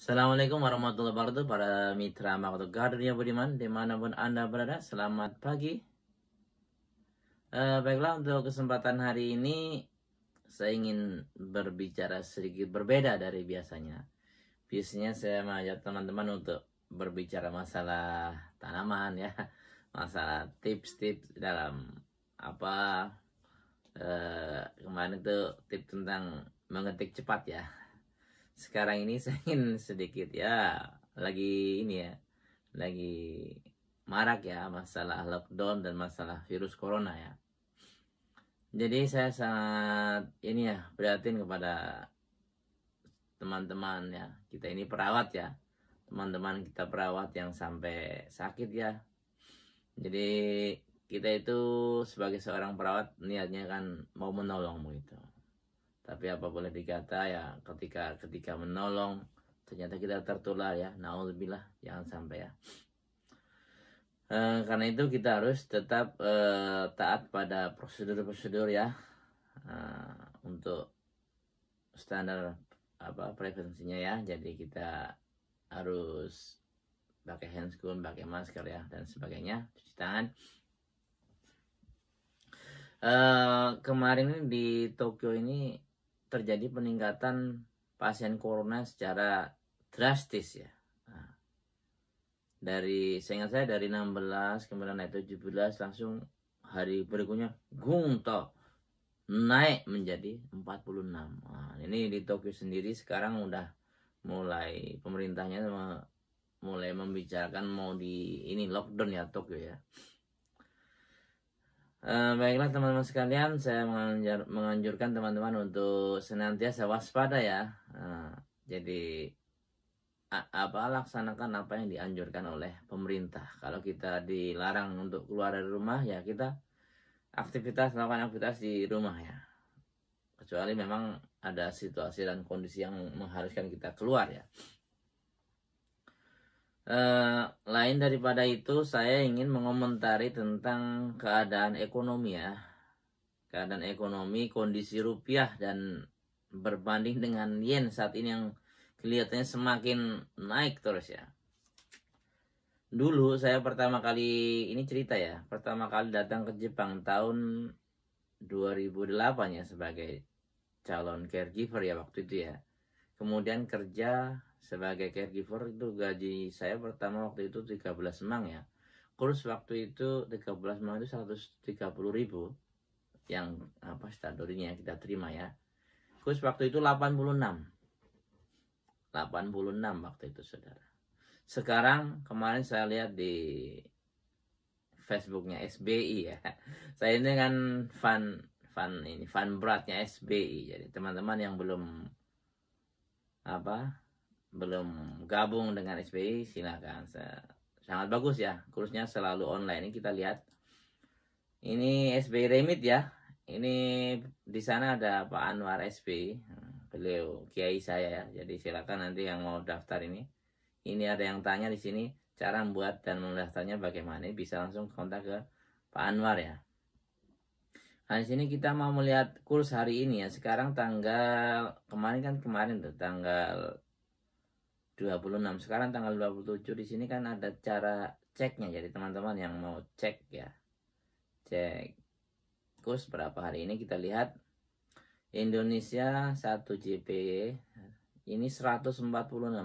Assalamualaikum warahmatullahi wabarakatuh para mitra Makotogar dunia budiman dimanapun Anda berada, selamat pagi. Baiklah, untuk kesempatan hari ini saya ingin berbicara sedikit berbeda dari biasanya. Biasanya saya mengajak teman-teman untuk berbicara masalah tanaman ya, masalah tips-tips dalam apa kemarin itu tips tentang mengetik cepat ya. Sekarang ini saya ingin sedikit ya, lagi ini ya, lagi marak ya masalah lockdown dan masalah virus corona ya. Jadi saya sangat ini ya, prihatin kepada teman-teman ya, kita ini perawat ya, teman-teman kita perawat yang sampai sakit ya. Jadi kita itu sebagai seorang perawat niatnya kan mau menolong begitu. Tapi apa boleh dikata ya, ketika menolong ternyata kita tertular ya, naudzubillah, jangan sampai ya. Karena itu kita harus tetap taat pada prosedur-prosedur ya, untuk standar prevensinya ya. Jadi kita harus pakai handscoon, pakai masker ya, dan sebagainya, cuci tangan. Kemarin ini di Tokyo ini terjadi peningkatan pasien corona secara drastis ya. Dari seingat saya dari 16 kemudian naik 17, langsung hari berikutnya gunto naik menjadi 46. Nah, ini di Tokyo sendiri sekarang udah mulai pemerintahnya mulai membicarakan mau di ini lockdown ya Tokyo ya. Baiklah teman-teman sekalian, saya menganjurkan teman-teman untuk senantiasa waspada ya. Jadi laksanakan apa yang dianjurkan oleh pemerintah. Kalau kita dilarang untuk keluar dari rumah ya kita lakukan aktivitas di rumah ya. Kecuali memang ada situasi dan kondisi yang mengharuskan kita keluar ya. Lain daripada itu, saya ingin mengomentari tentang keadaan ekonomi ya. Keadaan ekonomi, kondisi rupiah dan berbanding dengan yen saat ini yang kelihatannya semakin naik terus ya. Dulu saya pertama kali ini cerita ya, pertama kali datang ke Jepang tahun 2008 ya sebagai calon caregiver ya waktu itu ya. Kemudian kerja sebagai caregiver itu gaji saya pertama waktu itu 13 emang ya. Kurs waktu itu 13 emang itu 130.000 yang standarnya kita terima ya. Kurs waktu itu 86 waktu itu saudara. Sekarang kemarin saya lihat di Facebooknya SBI ya. Saya ini kan fan beratnya SBI. Jadi teman-teman yang belum gabung dengan SBI silakan. Sangat bagus ya, kursnya selalu online. Ini kita lihat. Ini SBI Remit ya. Ini di sana ada Pak Anwar SBI. Beliau kiai saya ya. Jadi silakan nanti yang mau daftar ini. Ini ada yang tanya di sini cara membuat dan mendaftarnya bagaimana. Bisa langsung kontak ke Pak Anwar ya. Nah, di sini kita mau melihat kurs hari ini ya. Sekarang kemarin tuh tanggal 26. Sekarang tanggal 27. Di sini kan ada cara ceknya. Jadi teman-teman yang mau cek ya. Cek kurs berapa hari ini, kita lihat Indonesia 1 JPY ini 146,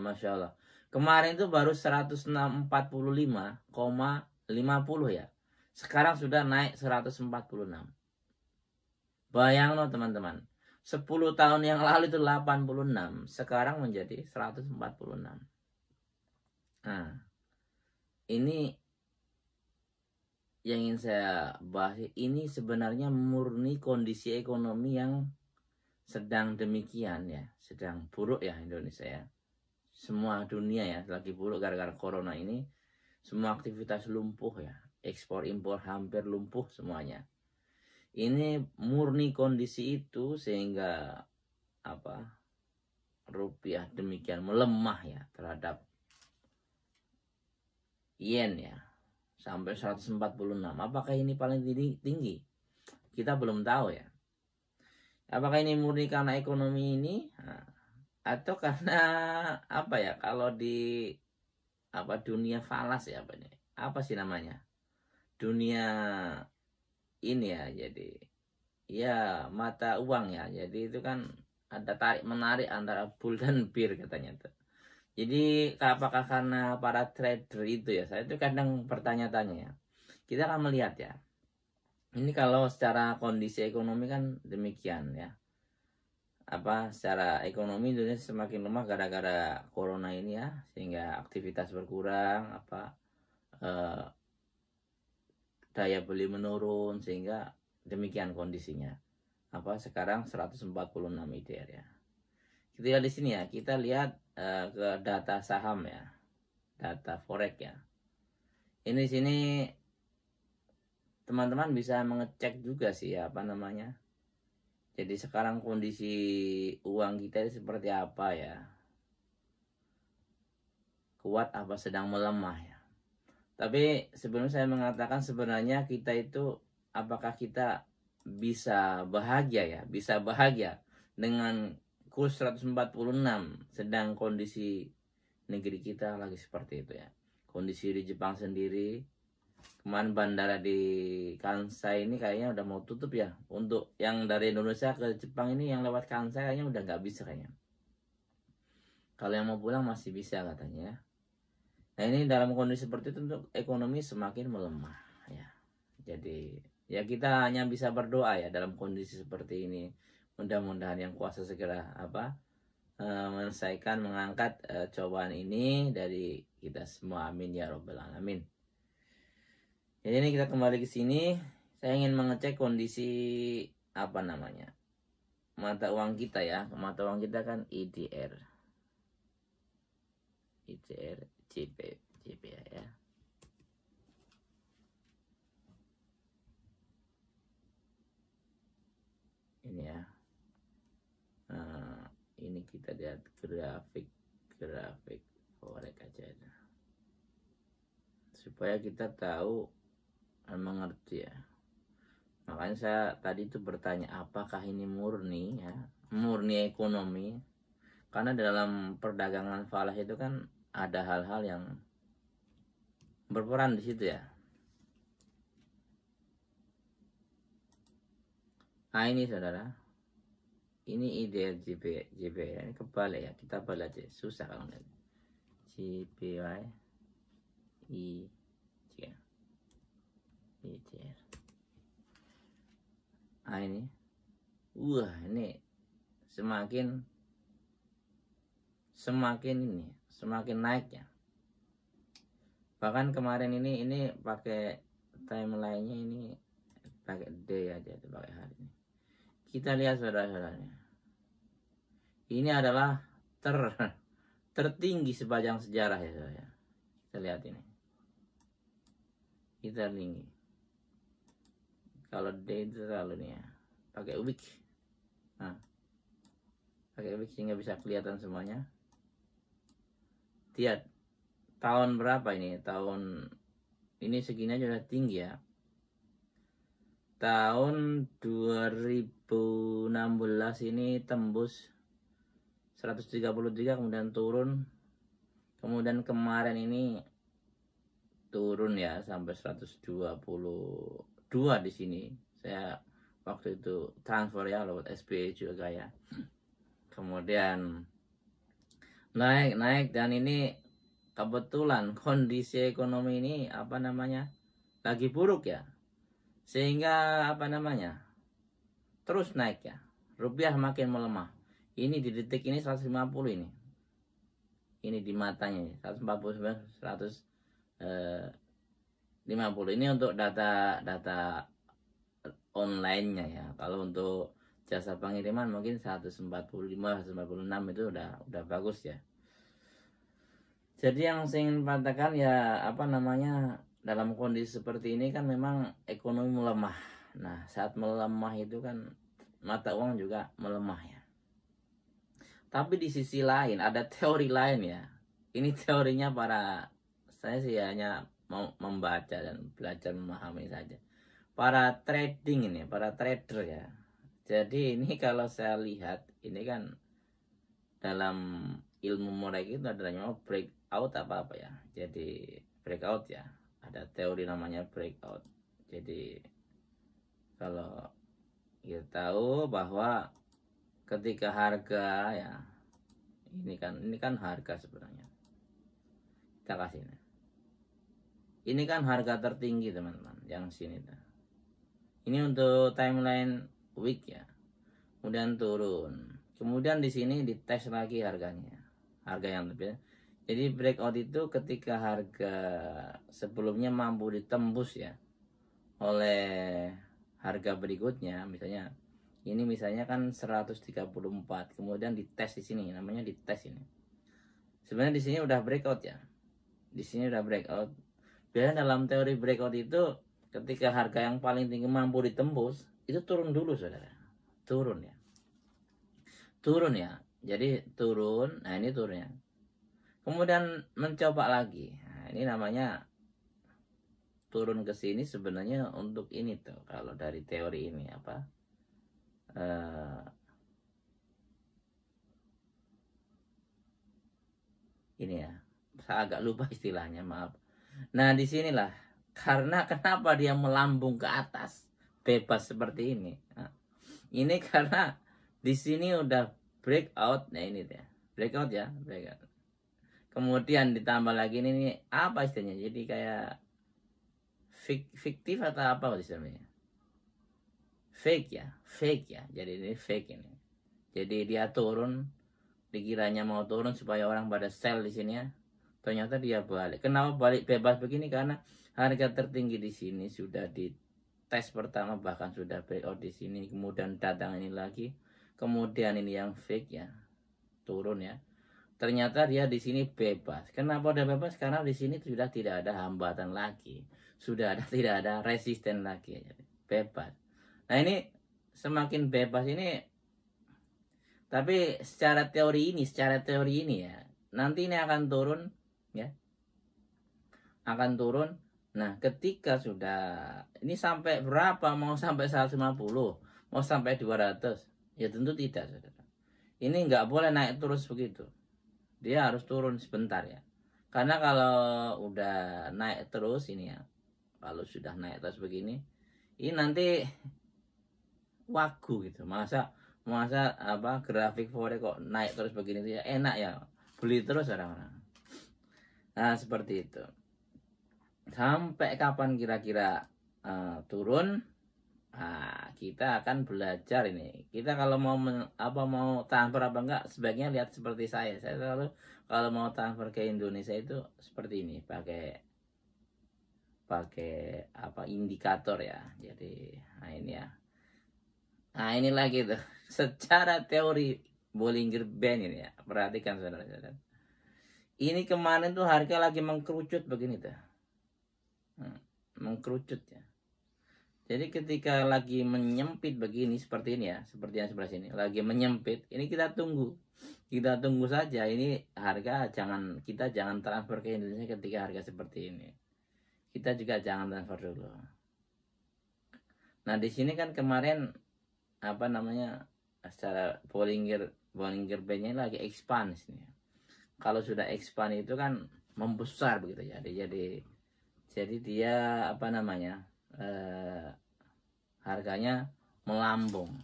Masya Allah. Kemarin itu baru 145,50 ya. Sekarang sudah naik 146. Bayang loh teman-teman. 10 tahun yang lalu itu 86, sekarang menjadi 146. Nah, ini yang ingin saya bahas. Ini sebenarnya murni kondisi ekonomi yang sedang demikian ya, sedang buruk ya Indonesia ya. Semua dunia ya lagi buruk gara-gara corona ini. Semua aktivitas lumpuh ya, ekspor impor hampir lumpuh semuanya. Ini murni kondisi itu sehingga rupiah demikian melemah ya terhadap yen ya sampai 146. Apakah ini paling tinggi? Kita belum tahu ya. Apakah ini murni karena ekonomi ini? Nah, atau karena apa ya, kalau di apa dunia falas ya, apa nih, apa sih namanya, dunia ini ya, jadi ya mata uang ya, jadi itu kan ada tarik menarik antara bull dan bir katanya tuh. Jadi apakah karena para trader itu ya, saya itu kadang bertanya-tanya ya, kita akan melihat ya, ini kalau secara kondisi ekonomi kan demikian ya, apa secara ekonomi Indonesia semakin lemah gara-gara corona ini ya, sehingga aktivitas berkurang, apa eh, daya beli menurun, sehingga demikian kondisinya. Apa sekarang 146 IDR ya. Kita lihat di sini ya, kita lihat ke data saham ya, data forex ya. Ini di sini teman-teman bisa mengecek juga sih ya, apa namanya. Jadi sekarang kondisi uang kita ini seperti apa ya? Kuat apa sedang melemah ya? Tapi sebelum saya mengatakan sebenarnya kita itu, apakah kita bisa bahagia ya? Bisa bahagia dengan kurs 146 sedang kondisi negeri kita lagi seperti itu ya. Kondisi di Jepang sendiri, kemarin bandara di Kansai ini kayaknya udah mau tutup ya. Untuk yang dari Indonesia ke Jepang ini yang lewat Kansai kayaknya udah nggak bisa kayaknya. Kalau yang mau pulang masih bisa katanya ya. Nah ini dalam kondisi seperti itu untuk ekonomi semakin melemah ya. Jadi ya kita hanya bisa berdoa ya dalam kondisi seperti ini. Mudah-mudahan yang kuasa segera menyelesaikan, mengangkat cobaan ini dari kita semua. Amin ya robbal alamin. Jadi ini kita kembali ke sini. Saya ingin mengecek kondisi apa namanya, mata uang kita ya. Mata uang kita kan IDR, JP ya. Ini ya. Nah, ini kita lihat grafik forex aja ya. Supaya kita tahu dan mengerti ya. Makanya saya tadi itu bertanya, apakah ini murni ya, murni ekonomi? Karena dalam perdagangan falas itu kan ada hal-hal yang berperan di situ ya. Nah ini saudara, ini IDR JPY, ini kebalik ya, kita balik aja, susah kalau lihat. JPY IDR. Nah ini, wah ini semakin naik ya. Bahkan kemarin ini pakai timelinenya ini pakai day aja, itu pakai hari ini. Kita lihat saudara-saudaranya, ini adalah tertinggi sepanjang sejarah ya saudara. Kita lihat ini, kita tinggi. Kalau day itu terlalu nih ya, pakai week. Nah, pakai week sehingga bisa kelihatan semuanya. Lihat tahun berapa ini, tahun ini segini aja udah tinggi ya. Tahun 2016 ini tembus 133, kemudian turun, kemudian kemarin ini turun ya sampai 122 di sini. Saya waktu itu transfer ya lewat SBI juga ya. Kemudian naik dan ini kebetulan kondisi ekonomi ini apa namanya lagi buruk ya, sehingga apa namanya terus naik ya, rupiah makin melemah. Ini di detik ini 150 ini di matanya 149 150 ini untuk data online-nya ya. Kalau untuk jasa pengiriman mungkin 145 146 itu udah bagus ya. Jadi yang saya ingin katakan ya, apa namanya, dalam kondisi seperti ini kan memang ekonomi melemah. Nah saat melemah itu kan mata uang juga melemah ya. Tapi di sisi lain ada teori lain ya. Ini teorinya saya sih hanya mau membaca dan belajar memahami saja. Para trading ini, para trader ya. Jadi ini kalau saya lihat ini kan dalam ilmu mereka itu ada namanya breakout apa ya. Jadi breakout ya, ada teori namanya breakout. Jadi kalau kita tahu bahwa ketika harga ya, ini kan harga sebenarnya, kita kasih ini kan harga tertinggi teman-teman yang sini tuh. Ini untuk timeline week ya, kemudian turun, kemudian di sini dites lagi harganya, harga yang lebih. Jadi breakout itu ketika harga sebelumnya mampu ditembus ya oleh harga berikutnya, misalnya ini misalnya kan 134, kemudian dites di sini, namanya dites ini. Sebenarnya di sini udah breakout ya, di sini udah breakout. Biasanya dalam teori breakout itu ketika harga yang paling tinggi mampu ditembus, itu turun dulu saudara, turun ya, turun ya. Jadi turun, nah ini turunnya, kemudian mencoba lagi. Nah, ini namanya turun ke sini sebenarnya untuk ini tuh, kalau dari teori ini apa? Ini ya, saya agak lupa istilahnya, maaf. Nah disinilah karena kenapa dia melambung ke atas bebas seperti ini. Nah, ini karena di sini udah breakout. Nah ini dia breakout ya, breakout. Kemudian ditambah lagi ini apa istilahnya? Jadi kayak fiktif atau apa istilahnya? Fake ya. Jadi ini fake ini. Jadi dia turun, dikiranya mau turun supaya orang pada sell di sini ya. Ternyata dia balik. Kenapa balik bebas begini? Karena harga tertinggi di sini sudah di tes pertama, bahkan sudah breakout di sini. Kemudian datang ini lagi. Kemudian ini yang fake ya, turun ya. Ternyata dia di sini bebas. Kenapa udah bebas? Karena di sini sudah tidak ada hambatan lagi. Sudah tidak ada resisten lagi. Jadi bebas. Nah ini semakin bebas ini, tapi secara teori ini ya, nanti ini akan turun ya, akan turun. Nah ketika sudah ini sampai berapa, mau sampai 150, mau sampai 200, ya tentu tidak saudara. Ini nggak boleh naik terus begitu, dia harus turun sebentar ya. Karena kalau udah naik terus ini ya, kalau sudah naik terus begini, ini nanti wagu gitu. Masa apa grafik forex kok naik terus begini tuh ya enak ya, beli terus orang-orang. Nah seperti itu. Sampai kapan kira-kira turun? Nah, kita akan belajar ini. Kita kalau mau mau transfer apa enggak, sebaiknya lihat seperti saya. Saya selalu kalau mau transfer ke Indonesia itu seperti ini, pakai apa indikator ya. Jadi nah ini ya. Nah ini lagi tuh secara teori Bollinger Band ini ya. Perhatikan saudara-saudara. Ini kemarin tuh harga lagi mengkerucut begini tuh. Mengkerucut ya. Jadi ketika lagi menyempit begini seperti ini ya, seperti yang sebelah sini, lagi menyempit, ini kita tunggu. Kita tunggu saja, ini harga kita jangan transfer ke Indonesia ketika harga seperti ini. Kita juga jangan transfer dulu. Nah, di sini kan kemarin apa namanya? Secara Bollinger Band-nya lagi expand sini. Kalau sudah expand itu kan membesar begitu ya. Jadi dia apa namanya? Harganya melambung.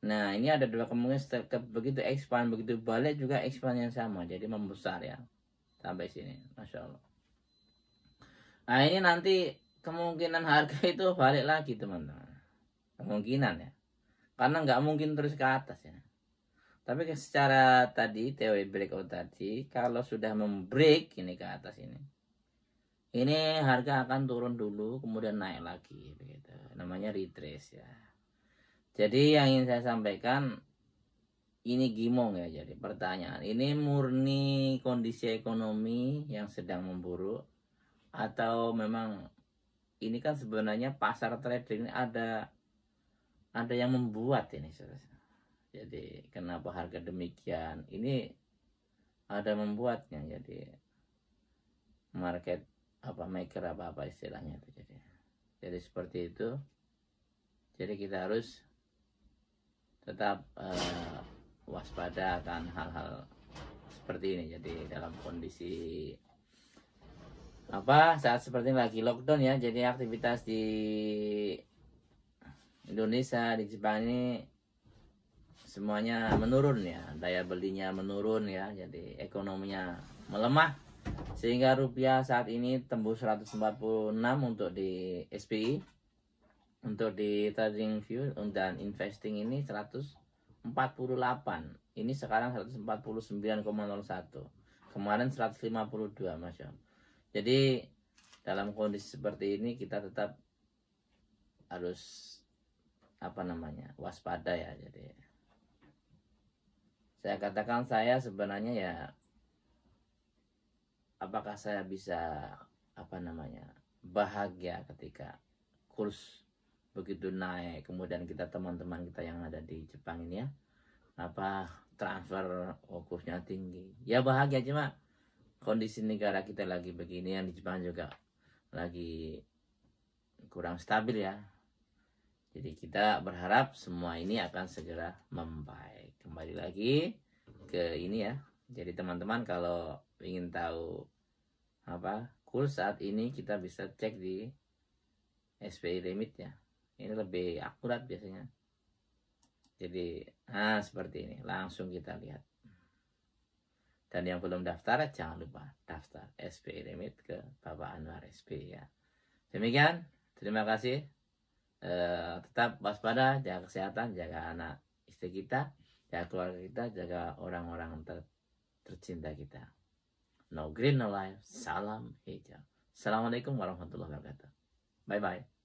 Nah ini ada dua kemungkinan, begitu expand begitu balik juga expand yang sama, jadi membesar ya sampai sini, masya Allah. Nah ini nanti kemungkinan harga itu balik lagi teman-teman, kemungkinan ya, karena nggak mungkin terus ke atas ya. Tapi secara tadi teori breakout tadi, kalau sudah membreak ini ke atas ini harga akan turun dulu kemudian naik lagi begitu. Namanya retrace ya. Jadi yang ingin saya sampaikan ini gimong ya. Jadi pertanyaan, ini murni kondisi ekonomi yang sedang memburuk atau memang ini kan sebenarnya pasar trading ada yang membuat ini. Jadi kenapa harga demikian? Ini ada membuatnya. Jadi market maker apa istilahnya itu. Jadi seperti itu. Jadi kita harus tetap waspada akan hal-hal seperti ini. Jadi dalam kondisi saat seperti ini lagi lockdown ya, jadi aktivitas di Indonesia, di Jepang ini semuanya menurun ya, daya belinya menurun ya, jadi ekonominya melemah sehingga rupiah saat ini tembus 146 untuk di SPI, untuk di trading view dan investing ini 148, ini sekarang 149,01, kemarin 152, Masya Allah. Jadi dalam kondisi seperti ini kita tetap harus waspada ya. Jadi saya katakan, saya sebenarnya ya, apakah saya bisa bahagia ketika kurs begitu naik, kemudian kita teman-teman kita yang ada di Jepang ini ya, transfer kursnya tinggi, ya bahagia, cuma kondisi negara kita lagi begini, yang di Jepang juga lagi kurang stabil ya. Jadi kita berharap semua ini akan segera membaik. Kembali lagi ke ini ya. Jadi teman-teman kalau ingin tahu kurs saat ini, kita bisa cek di SPI Remit ya. Ini lebih akurat biasanya. Jadi seperti ini, langsung kita lihat. Dan yang belum daftar, jangan lupa daftar SPI Remit ke Bapak Anwar SPI ya. Demikian, terima kasih. Tetap waspada, jaga kesehatan, jaga anak istri kita, jaga keluarga kita, jaga orang-orang tercinta kita. No green, no life. Salam hijau. Assalamualaikum warahmatullahi wabarakatuh. Bye-bye.